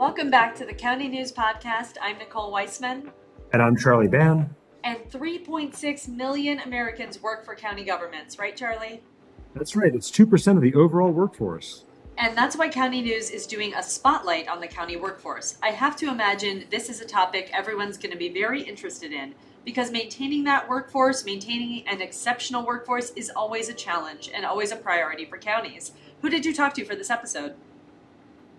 Welcome back to the County News Podcast. I'm Nicole Weissman. And I'm Charlie Ban. And 3.6 million Americans work for county governments, right, Charlie? That's right. It's 2% of the overall workforce. And that's why County News is doing a spotlight on the county workforce. I have to imagine this is a topic everyone's going to be very interested in because maintaining that workforce, maintaining an exceptional workforce is always a challenge and always a priority for counties. Who did you talk to for this episode?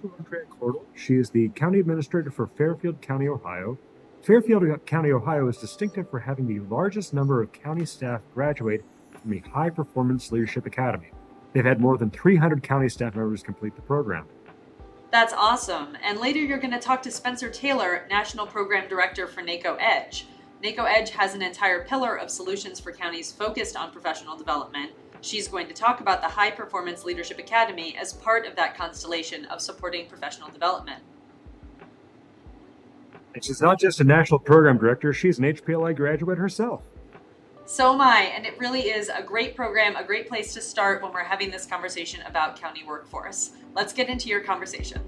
Aundrea Cordle. She is the County Administrator for Fairfield County, Ohio. Fairfield County, Ohio is distinctive for having the largest number of county staff graduate from the High Performance Leadership Academy. They've had more than 300 county staff members complete the program. That's awesome. And later you're going to talk to Spencer Taylor, National Program Director for NACo Edge. NACo Edge has an entire pillar of solutions for counties focused on professional development. She's going to talk about the High Performance Leadership Academy as part of that constellation of supporting professional development. And she's not just a national program director, she's an HPLI graduate herself. So am I, and it really is a great program, a great place to start when we're having this conversation about county workforce. Let's get into your conversation.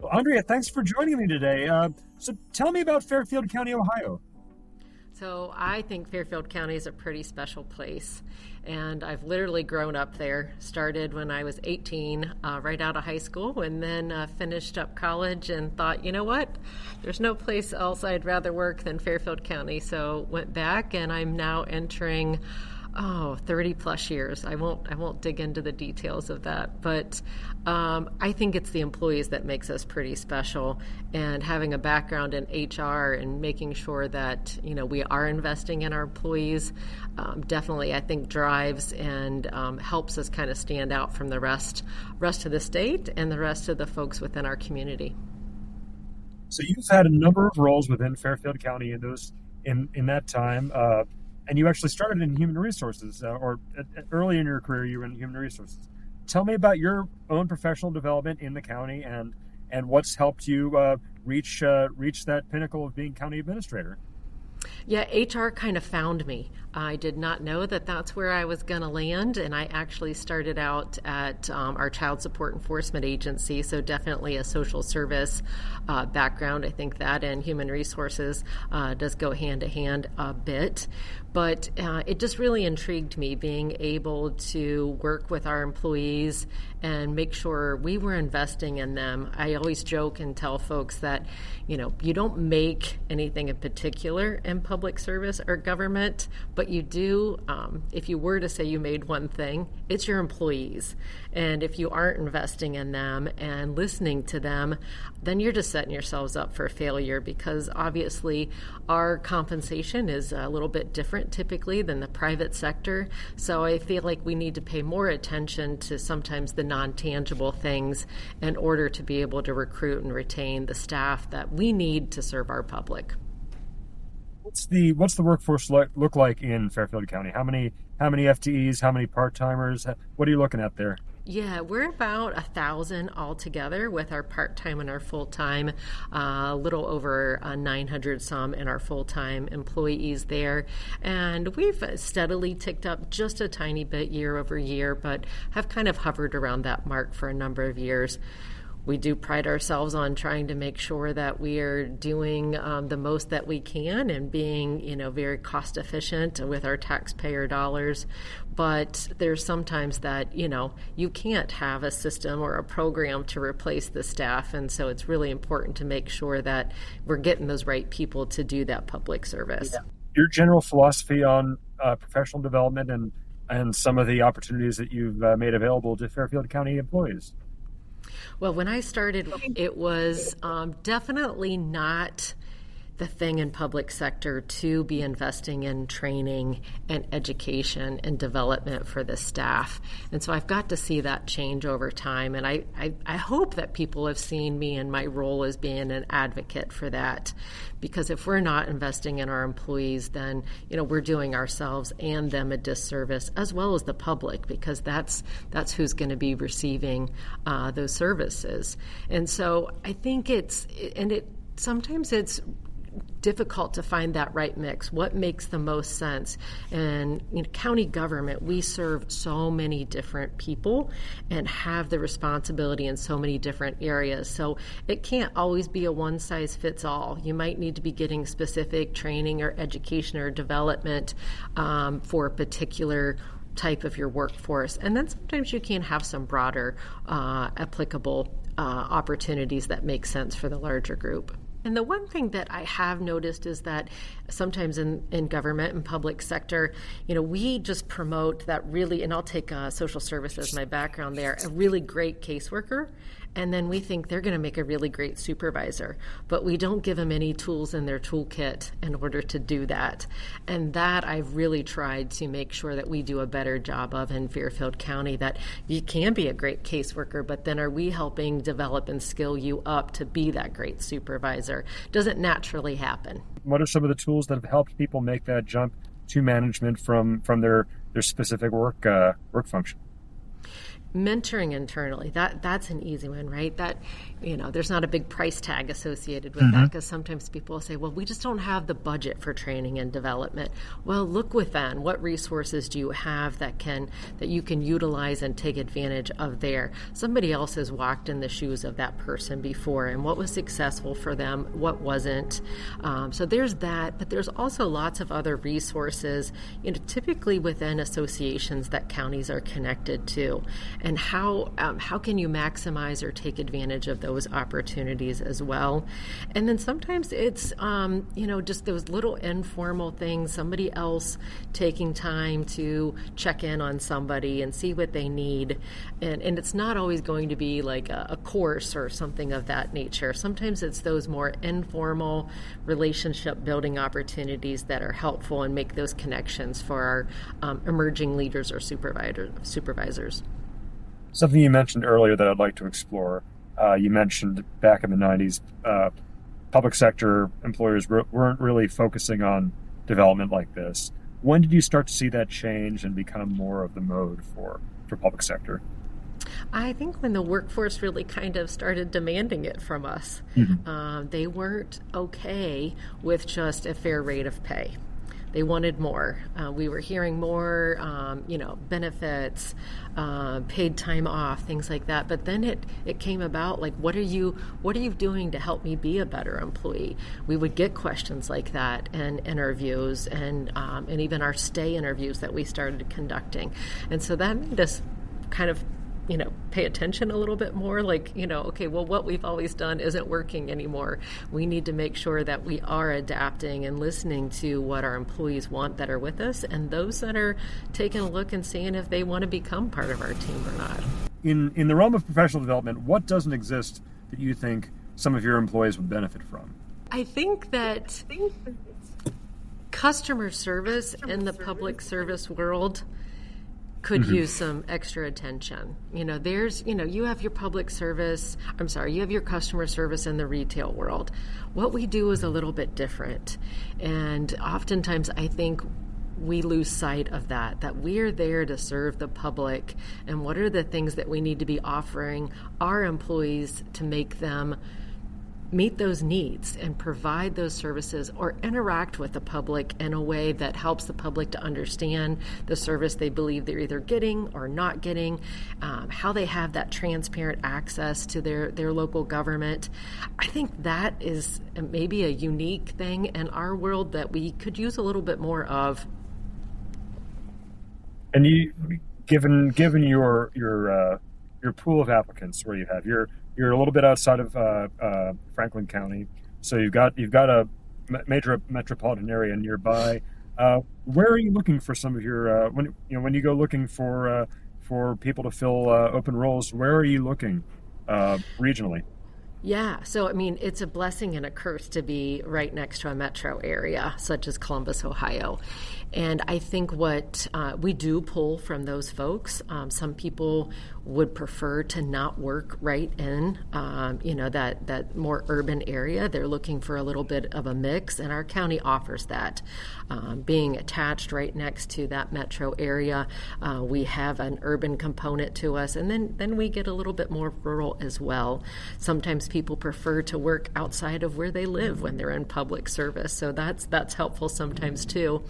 Well, Aundrea, thanks for joining me today. So tell me about Fairfield County, Ohio. So I think Fairfield County is a pretty special place, and I've literally grown up there. Started when I was 18, right out of high school, and then finished up college and thought, you know what, there's no place else I'd rather work than Fairfield County. So went back, and I'm now entering 30 plus years. I won't dig into the details of that, but I think it's the employees that makes us pretty special, and having a background in HR and making sure that, we are investing in our employees, definitely I think drives and helps us kind of stand out from the rest of the state and the rest of the folks within our community. So you've had a number of roles within Fairfield County in that time. And you actually started in human resources, or early in your career, you were in human resources. Tell me about your own professional development in the county and what's helped you reach that pinnacle of being county administrator. Yeah, HR kind of found me. I did not know that that's where I was going to land, and I actually started out at our Child Support Enforcement Agency, so definitely a social service background. I think that and human resources does go hand to hand a bit, but it just really intrigued me being able to work with our employees and make sure we were investing in them. I always joke and tell folks that, you don't make anything in particular in public service or government, but you do, if you were to say you made one thing, it's your employees. And if you aren't investing in them and listening to them, then you're just setting yourselves up for failure, because obviously our compensation is a little bit different typically than the private sector. So I feel like we need to pay more attention to sometimes the non-tangible things in order to be able to recruit and retain the staff that we need to serve our public. What's the workforce look like in Fairfield County? How many FTEs? How many part-timers? What are you looking at there? Yeah, we're about 1,000 altogether with our part-time and our full-time, a little over 900 some in our full-time employees there. And we've steadily ticked up just a tiny bit year over year, but have kind of hovered around that mark for a number of years. We do pride ourselves on trying to make sure that we are doing the most that we can and being, very cost efficient with our taxpayer dollars. But there's sometimes that, you can't have a system or a program to replace the staff. And so it's really important to make sure that we're getting those right people to do that public service. Yeah. Your general philosophy on professional development and some of the opportunities that you've made available to Fairfield County employees. Well, when I started, it was definitely not the thing in public sector to be investing in training and education and development for the staff. And so I've got to see that change over time. And I hope that people have seen me in my role as being an advocate for that. Because if we're not investing in our employees, then, we're doing ourselves and them a disservice, as well as the public, because that's who's going to be receiving those services. And so I think sometimes it's difficult to find that right mix. What makes the most sense? And county government, we serve so many different people and have the responsibility in so many different areas. So it can't always be a one-size-fits-all. You might need to be getting specific training or education or development for a particular type of your workforce. And then sometimes you can have some broader applicable opportunities that make sense for the larger group. And the one thing that I have noticed is that sometimes in government and public sector, we just promote that really, and I'll take social service as my background there, a really great caseworker. And then we think they're going to make a really great supervisor, but we don't give them any tools in their toolkit in order to do that. And that I've really tried to make sure that we do a better job of in Fairfield County, that you can be a great caseworker, but then are we helping develop and skill you up to be that great supervisor? Doesn't naturally happen. What are some of the tools that have helped people make that jump to management from their specific work function? Mentoring internally, that's an easy one, right? That, there's not a big price tag associated with that, because sometimes people say, well, we just don't have the budget for training and development. Well, look within. What resources do you have that you can utilize and take advantage of there? Somebody else has walked in the shoes of that person before, and what was successful for them, what wasn't. So there's that, but there's also lots of other resources, typically within associations that counties are connected to. And how can you maximize or take advantage of those opportunities as well? And then sometimes it's just those little informal things, somebody else taking time to check in on somebody and see what they need. And it's not always going to be like a course or something of that nature. Sometimes it's those more informal relationship building opportunities that are helpful and make those connections for our emerging leaders or supervisors. Something you mentioned earlier that I'd like to explore. You mentioned back in the 90s, public sector employers weren't really focusing on development like this. When did you start to see that change and become more of the mode for public sector? I think when the workforce really kind of started demanding it from us. They weren't okay with just a fair rate of pay. They wanted more. We were hearing more, benefits, paid time off, things like that. But then it came about like, what are you doing to help me be a better employee? We would get questions like that in interviews and even our stay interviews that we started conducting. And so that made us kind of pay attention a little bit more, okay, well, what we've always done isn't working anymore. We need to make sure that we are adapting and listening to what our employees want that are with us, and those that are taking a look and seeing if they want to become part of our team or not. In the realm of professional development, what doesn't exist that you think some of your employees would benefit from? I think that customer service in the public service world could use some extra attention. You have your you have your customer service in the retail world. What we do is a little bit different. And oftentimes I think we lose sight of that we're there to serve the public, and what are the things that we need to be offering our employees to make them meet those needs and provide those services or interact with the public in a way that helps the public to understand the service they believe they're either getting or not getting, how they have that transparent access to their local government. I think that is maybe a unique thing in our world that we could use a little bit more of. And given your pool of applicants, where you have you're a little bit outside of Franklin County, so you've got a major metropolitan area nearby. Where are you looking for some of your when you go looking for people to fill open roles? Where are you looking regionally? Yeah, so it's a blessing and a curse to be right next to a metro area such as Columbus, Ohio. And I think what we do pull from those folks, some people would prefer to not work right in, that more urban area. They're looking for a little bit of a mix, and our county offers that. Being attached right next to that metro area, we have an urban component to us, and then we get a little bit more rural as well. Sometimes sometimes people prefer to work outside of where they live when they're in public service. So that's helpful sometimes too.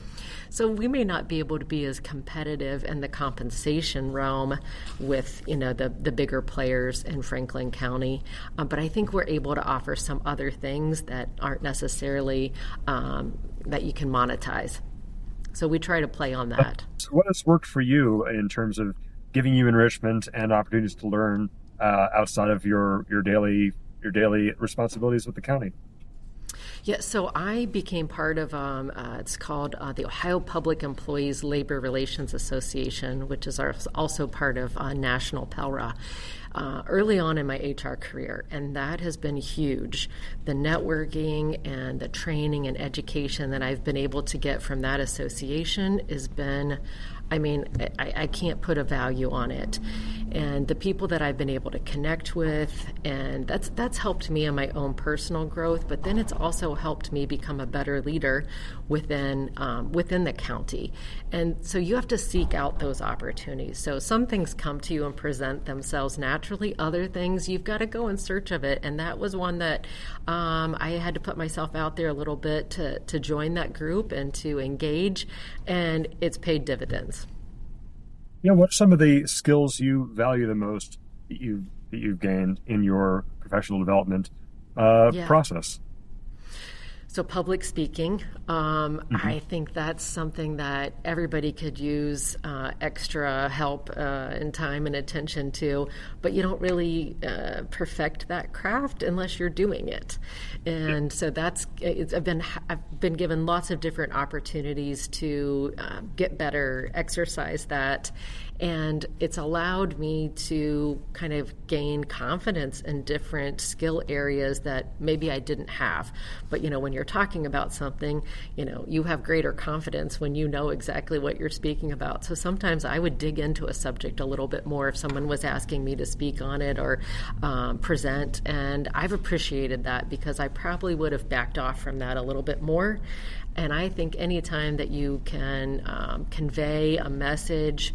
So we may not be able to be as competitive in the compensation realm with, the bigger players in Franklin County, but I think we're able to offer some other things that aren't necessarily that you can monetize. So we try to play on that. So what has worked for you in terms of giving you enrichment and opportunities to learn outside of your daily responsibilities with the county? Yeah, so I became part of, it's called the Ohio Public Employees Labor Relations Association, which is also part of National PELRA, early on in my HR career, and that has been huge. The networking and the training and education that I've been able to get from that association has been, I can't put a value on it. And the people that I've been able to connect with, and that's helped me in my own personal growth, but then it's also helped me become a better leader within the county. And so you have to seek out those opportunities. So some things come to you and present themselves naturally. Other things, you've got to go in search of it. And that was one that I had to put myself out there a little bit to join that group and to engage, and it's paid dividends. What are some of the skills you value the most that you've gained in your professional development process? So public speaking, I think that's something that everybody could use extra help and time and attention to, but you don't really perfect that craft unless you're doing it. And so I've been given lots of different opportunities to get better, exercise that, and it's allowed me to kind of gain confidence in different skill areas that maybe I didn't have. But, when you're talking about something, you have greater confidence when you know exactly what you're speaking about. So sometimes I would dig into a subject a little bit more if someone was asking me to speak on it or present. And I've appreciated that because I probably would have backed off from that a little bit more. And I think any time that you can convey a message,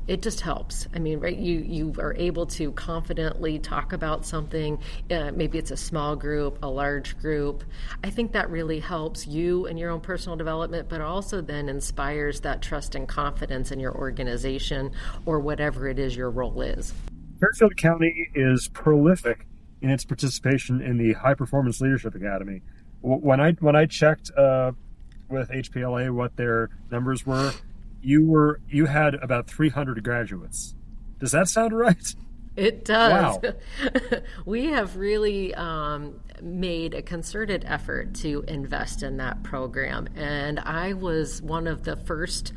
it just helps. Right? You are able to confidently talk about something. Maybe it's a small group, a large group. I think that really helps you in your own personal development, but also then inspires that trust and confidence in your organization or whatever it is your role is. Fairfield County is prolific in its participation in the High Performance Leadership Academy. When I checked with HPLA what their numbers were, you had about 300 graduates. Does that sound right? It does. Wow. We have really made a concerted effort to invest in that program, and I was one of the first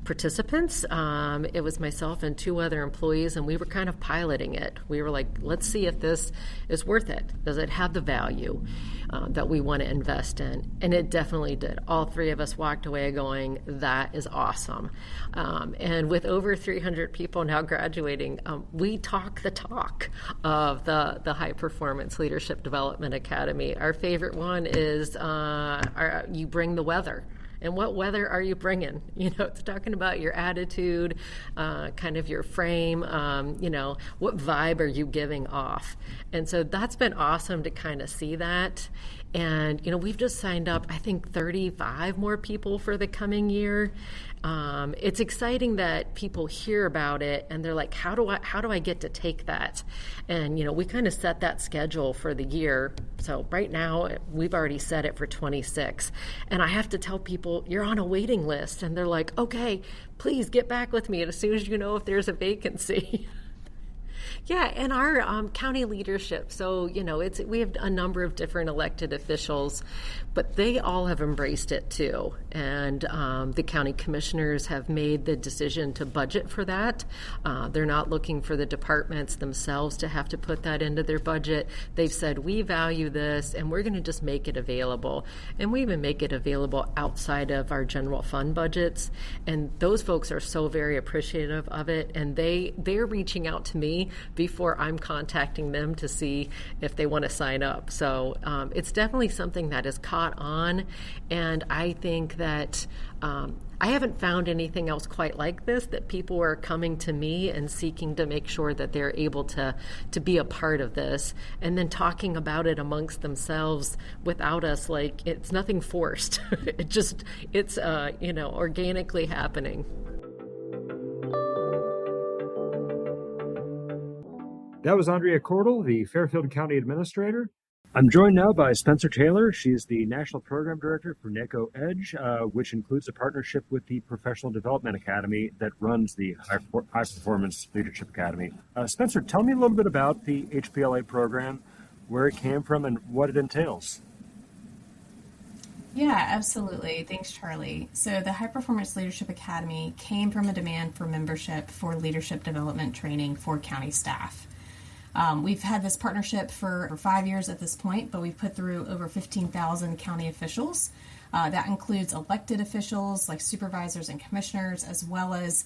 participants. It was myself and two other employees, and we were kind of piloting it. We were like, let's see if this is worth it. Does it have the value that we want to invest in? And it definitely did. All three of us walked away going, that is awesome. And with over 300 people now graduating, we talk the talk of the High Performance Leadership Development Academy. Our favorite one is you bring the weather. And what weather are you bringing? It's talking about your attitude, kind of your frame, what vibe are you giving off? And so that's been awesome to kind of see that. And, we've just signed up, I think, 35 more people for the coming year. It's exciting that people hear about it and they're like, how do I get to take that? And, we kind of set that schedule for the year. So right now we've already set it for 26. And I have to tell people you're on a waiting list, and they're like, okay, please get back with me as soon as you know if there's a vacancy. Yeah, and our county leadership, so, we have a number of different elected officials, but they all have embraced it too. And the county commissioners have made the decision to budget for that. They're not looking for the departments themselves to have to put that into their budget. They've said, we value this, and we're going to just make it available. And we even make it available outside of our general fund budgets. And those folks are so very appreciative of it, and they're reaching out to me me before I'm contacting them to see if they want to sign up. So it's definitely something that is caught on, and I think that I haven't found anything else quite like this, that people are coming to me and seeking to make sure that they're able to be a part of this, and then talking about it amongst themselves without us. Like, it's nothing forced. It's organically happening. That was Aundrea Cordle, the Fairfield County Administrator. I'm joined now by Spencer Taylor. She's the National Program Director for NACo Edge, which includes a partnership with the Professional Development Academy that runs the High Performance Leadership Academy. Spencer, tell me a little bit about the HPLA program, where it came from, and what it entails. Yeah, absolutely. Thanks, Charlie. So the High Performance Leadership Academy came from a demand for membership for leadership development training for county staff. We've had this partnership for 5 years at this point, but we've put through over 15,000 county officials. That includes elected officials like supervisors and commissioners, as well as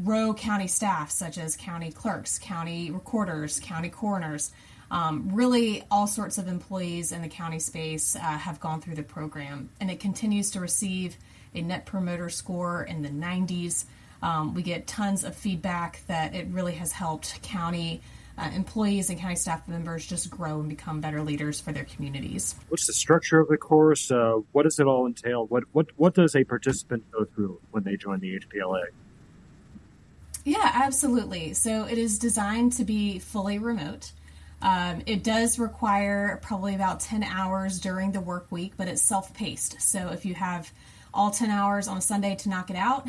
row county staff such as county clerks, county recorders, county coroners. Really all sorts of employees in the county space have gone through the program, and it continues to receive a Net Promoter Score in the 90s. We get tons of feedback that it really has helped county employees and county staff members just grow and become better leaders for their communities. What's the structure of the course? What does it all entail? What does a participant go through when they join the HPLA? Yeah, absolutely. So it is designed to be fully remote. It does require probably about 10 hours during the work week, but it's self-paced. So if you have all 10 hours on a Sunday to knock it out,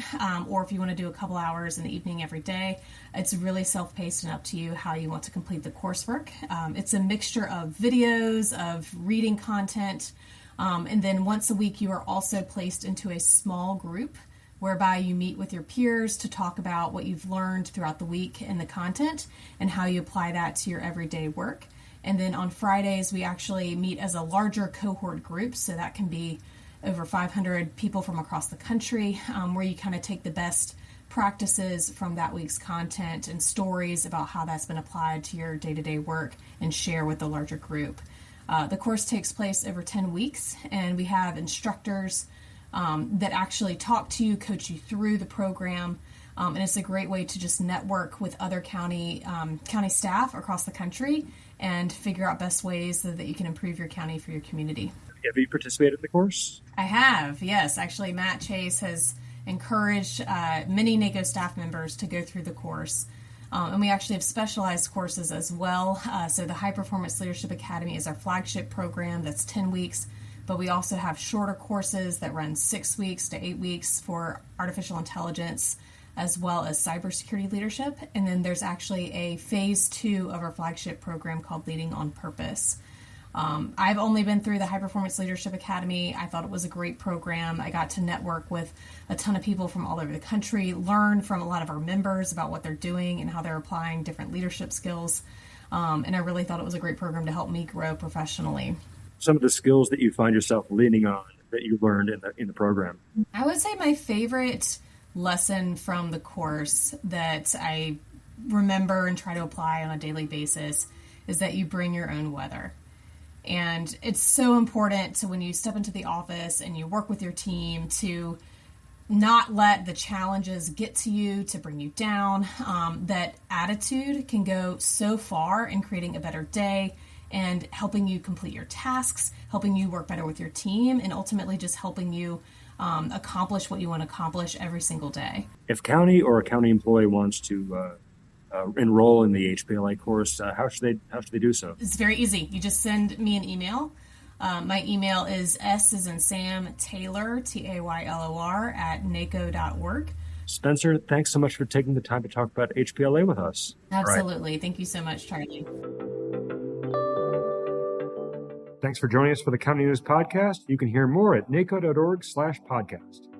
or if you want to do a couple hours in the evening every day, it's really self-paced and up to you how you want to complete the coursework. It's a mixture of videos, of reading content, and then once a week you are also placed into a small group whereby you meet with your peers to talk about what you've learned throughout the week and the content and how you apply that to your everyday work. And then on Fridays, we actually meet as a larger cohort group, so that can be over 500 people from across the country, where you kind of take the best practices from that week's content and stories about how that's been applied to your day-to-day work and share with the larger group. The course takes place over 10 weeks, and we have instructors that actually talk to you, coach you through the program, and it's a great way to just network with other county staff across the country and figure out best ways so that you can improve your county for your community. Have you participated in the course? I have, yes. Actually, Matt Chase has encouraged many NACo staff members to go through the course. And we actually have specialized courses as well. So the High Performance Leadership Academy is our flagship program that's 10 weeks. But we also have shorter courses that run 6 weeks to 8 weeks for artificial intelligence, as well as cybersecurity leadership. And then there's actually a phase 2 of our flagship program called Leading on Purpose. I've only been through the High Performance Leadership Academy. I thought it was a great program. I got to network with a ton of people from all over the country, learn from a lot of our members about what they're doing and how they're applying different leadership skills. And I really thought it was a great program to help me grow professionally. Some of the skills that you find yourself leaning on that you learned in the program? I would say my favorite lesson from the course that I remember and try to apply on a daily basis is that you bring your own weather. And it's so important to, when you step into the office and you work with your team, to not let the challenges get to you, to bring you down. That attitude can go so far in creating a better day and helping you complete your tasks, helping you work better with your team, and ultimately just helping you accomplish what you want to accomplish every single day. If county or a county employee wants to enroll in the HPLA course, how should they do so? It's very easy. You just send me an email. My email is S as in Sam Taylor, Taylor @naco.org. Spencer, thanks so much for taking the time to talk about HPLA with us. Absolutely. Right. Thank you so much, Charlie. Thanks for joining us for the County News Podcast. You can hear more at naco.org/podcast.